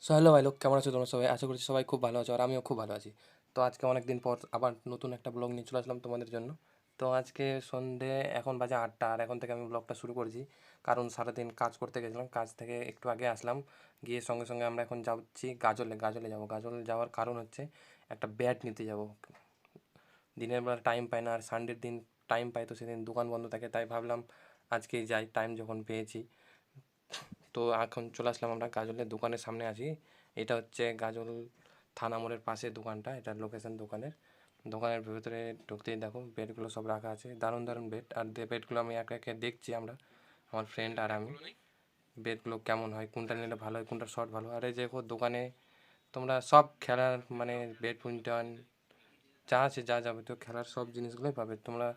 So hello ভাই লোক, কেমন আছো তোমরা সবাই? আশা করছি সবাই খুব ভালো আছো, আর আমিও খুব ভালো আছি। তো আজকে অনেক দিন পর আবার নতুন একটা ব্লগ নিয়ে চলে আসলাম তোমাদের জন্য। তো আজকে সন্ধে, এখন বাজে 8টা, আর এখন থেকে আমি ব্লগটা শুরু করেছি। কারণ সারাদিন কাজ করতে গেছিলাম, কাজ থেকে একটু আগে আসলাম। গিয়ে সঙ্গে সঙ্গে আমরা এখন যাচ্ছি গাজলে। গাজলে যাব। গাজলে যাওয়ার কারণ হচ্ছে একটা ব্যাট নিতে যাব। দিনের বেলা টাইম পাই না, আর সানডের দিন টাইম পাই, তো সেদিন দোকান বন্ধ থাকে, তাই ভাবলাম আজকেই যাই, টাইম যখন পেয়েছি। তো এখন চলে আসলাম আমরা গাজলের দোকানের সামনে আছি। এটা হচ্ছে গাজল থানা মোড়ের পাশে দোকানটা, এটার লোকেশন দোকানের। দোকানের ভেতরে ঢুকতেই দেখো বেডগুলো সব রাখা আছে, দারুণ দারুণ বেড। আর বেডগুলো আমি একে একে দেখছি, আমরা, আমার ফ্রেন্ড আর আমি, বেডগুলো কেমন হয়, কোনটা নিলে ভালো হয়, কোনটা শর্ট ভালো। আর এই যে দেখো দোকানে তোমরা সব খেলার মানে ব্যাডমিন্টন যা আছে, যা যাবতীয় খেলার সব জিনিসগুলোই পাবে তোমরা।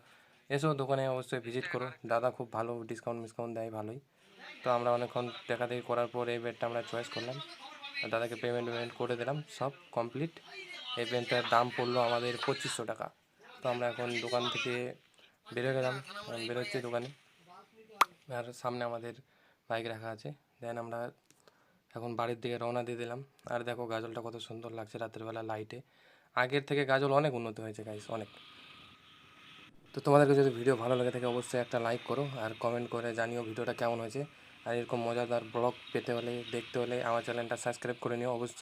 এসো দোকানে অবশ্যই ভিজিট করো, দাদা খুব ভালো ডিসকাউন্ট মিসকাউন্ট দেয় ভালোই। তো আমরা অনেকক্ষণ দেখাদেখি করার পর এই বেডটা আমরা চয়েস করলাম, আর দাদাকে পেমেন্ট করে দিলাম, সব কমপ্লিট। এই পেনটার দাম পড়লো আমাদের 2500 টাকা। তো আমরা এখন দোকান থেকে বেরোয় গেলাম, বেরোচ্ছি দোকানে, আর সামনে আমাদের বাইক রাখা আছে। দেন আমরা এখন বাড়ির দিকে রওনা দিয়ে দিলাম। আর দেখো গাজলটা কত সুন্দর লাগছে রাতের বেলা লাইটে। আগের থেকে গাজল অনেক উন্নতি হয়েছে গাইস, অনেক। তো তোমাদেরকে যদি ভিডিও ভালো লাগে থাকে অবশ্যই একটা লাইক করো, আর কমেন্ট করে জানিও ভিডিওটা কেমন হয়েছে। আর এরকম মজাদার ব্লগ পেতে হলে, দেখতে হলে আমার চ্যানেলটা সাবস্ক্রাইব করে নিও অবশ্যই।